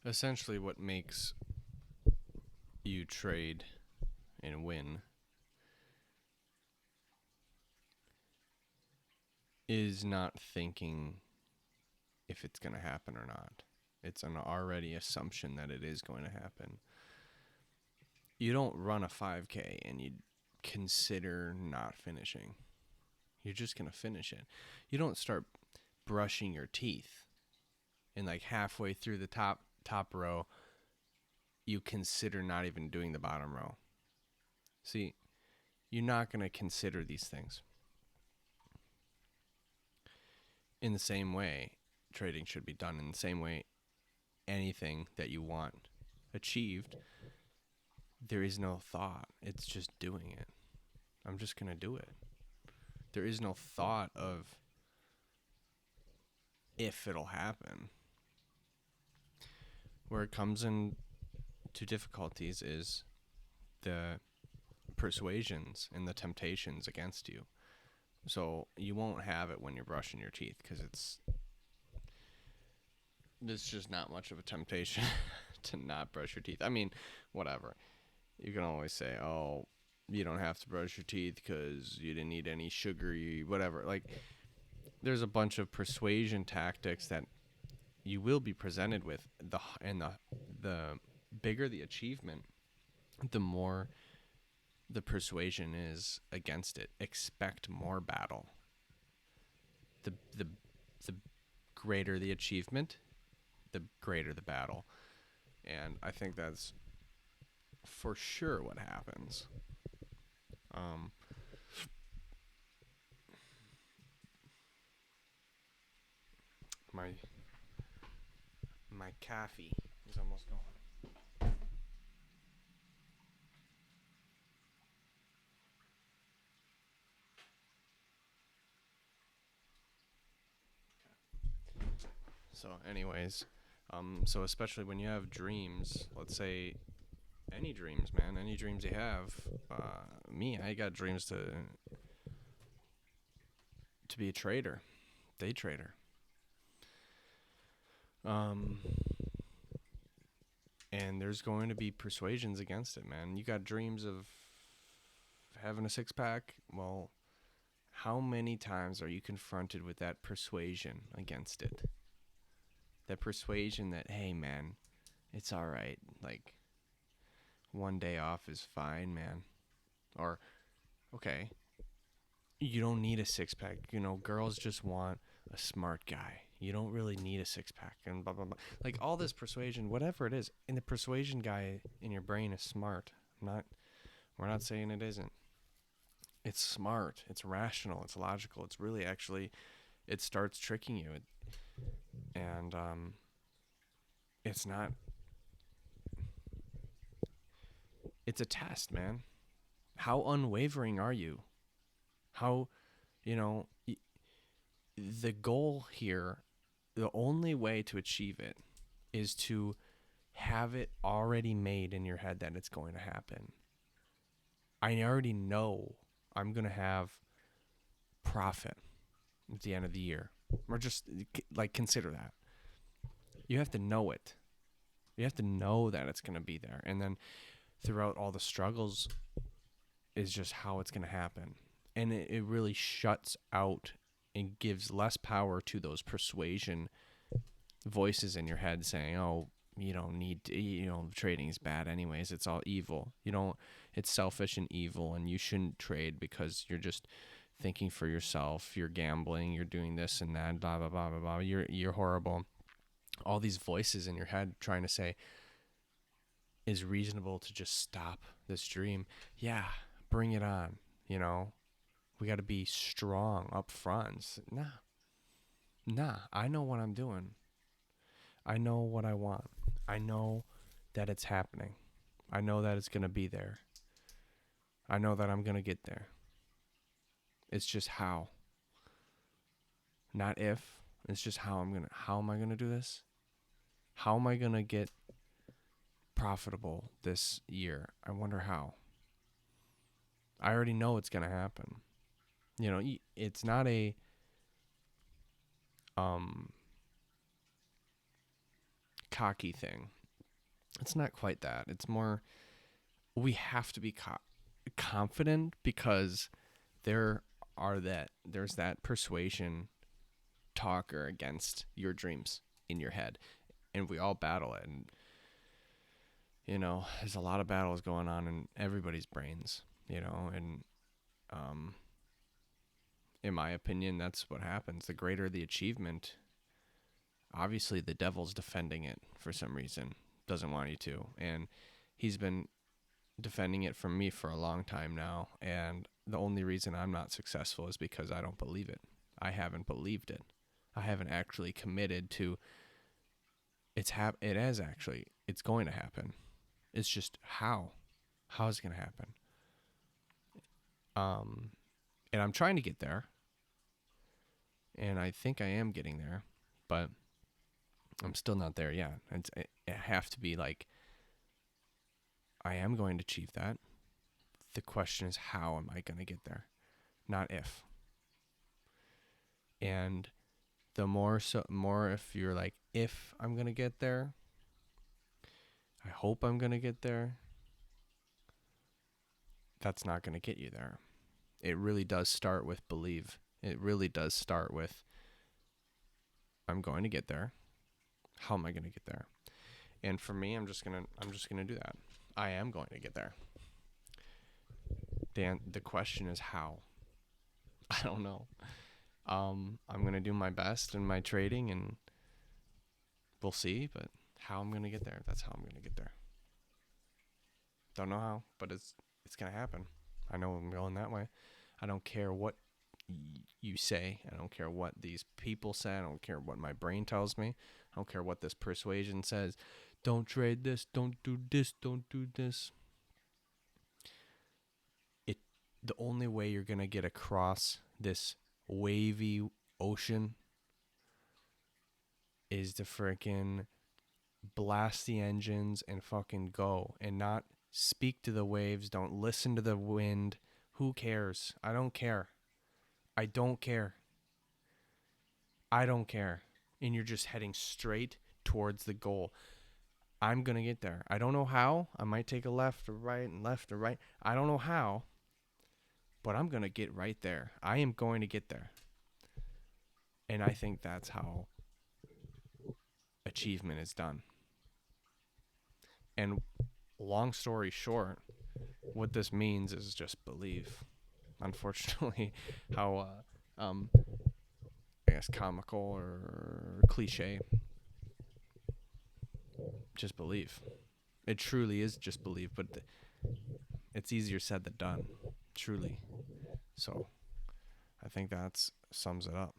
Essentially, what makes you trade and win is not thinking if it's going to happen or not. It's an already assumption that it is going to happen. You don't run a 5K and you consider not finishing. You're just going to finish it. You don't start brushing your teeth and like halfway through the top row you consider not even doing the bottom row. See, you're not going to consider these things. In the same way, trading should be done. In the same way, anything that you want achieved, there is no thought. It's just doing it. I'm just going to do it. There is no thought of if it'll happen. Where it comes into difficulties is the persuasions and the temptations against you. So you won't have it when you're brushing your teeth because it's just not much of a temptation to not brush your teeth. I mean, whatever. You can always say, oh, you don't have to brush your teeth because you didn't eat any sugary, whatever. Like, there's a bunch of persuasion tactics that you will be presented with. The bigger the achievement, the more the persuasion is against it. Expect more battle. The greater the achievement, the greater the battle. And I think that's for sure what happens. My coffee is almost gone. So, anyways, so especially when you have dreams, let's say any dreams, man, any dreams you have. I got dreams to be a trader, day trader. And there's going to be persuasions against it, man. You got dreams of having a six pack. Well, how many times are you confronted with that persuasion against it? That persuasion that, hey, man, it's all right. Like, one day off is fine, man. Or, okay, you don't need a six pack. You know, girls just want a smart guy. You don't really need a six pack and blah, blah, blah. Like, all this persuasion, whatever it is. And the persuasion guy in your brain is smart. We're not saying it isn't. It's smart. It's rational. It's logical. It's really actually, it starts tricking you. And it's not, it's a test, man. How unwavering are you? How, you know, the goal here, the only way to achieve it is to have it already made in your head that it's going to happen. I already know I'm going to have profit at the end of the year. Or just like consider that. You have to know it. You have to know that it's going to be there. And then throughout all the struggles is just how it's going to happen. And it really shuts out and gives less power to those persuasion voices in your head saying, oh, you don't need to, trading is bad anyways. It's all evil. It's selfish and evil, and you shouldn't trade because you're just thinking for yourself. You're gambling. You're doing this and that, blah, blah, blah, blah, blah. You're horrible. All these voices in your head trying to say, is reasonable to just stop this dream? Yeah, bring it on. We got to be strong up front. Nah, I know what I'm doing. I know what I want. I know that it's happening. I know that it's going to be there. I know that I'm going to get there. It's just how. Not if. It's just how am I going to do this? How am I going to get profitable this year? I wonder how. I already know it's going to happen. It's not a talky thing. It's not quite that. It's more we have to be confident because there's that persuasion talker against your dreams in your head, and we all battle it. And there's a lot of battles going on in everybody's brains, and in my opinion, that's what happens. The greater the achievement, obviously the devil's defending it for some reason, doesn't want you to. And he's been defending it from me for a long time now. And the only reason I'm not successful is because I don't believe it. I haven't believed it. I haven't actually committed to it's going to happen. It's just how is it going to happen? And I'm trying to get there. And I think I am getting there, but I'm still not there yet. It have to be like, I am going to achieve that. The question is, how am I going to get there? Not if. And the more if you're like, if I'm going to get there, I hope I'm going to get there, that's not going to get you there. It really does start with believe. It really does start with, I'm going to get there. How am I going to get there? And for me, I'm just going to do that. I am going to get there. Dan, the question is how. I don't know. I'm going to do my best in my trading, and we'll see, but how I'm going to get there, that's how I'm going to get there. Don't know how, but it's going to happen. I know I'm going that way. I don't care what you say. I don't care what these people say. I don't care what my brain tells me. I don't care what this persuasion says. Don't trade this. Don't do this. Don't do this. The only way you're going to get across this wavy ocean is to freaking blast the engines and fucking go, and not speak to the waves. Don't listen to the wind. Who cares? I don't care. I don't care. I don't care. And you're just heading straight towards the goal. I'm going to get there. I don't know how. I might take a left or right and left or right. I don't know how. But I'm going to get right there. I am going to get there. And I think that's how achievement is done. And long story short, what this means is just believe. Unfortunately, how I guess comical or cliche. Just believe. It truly is just believe, but it's easier said than done. Truly. So I think that sums it up.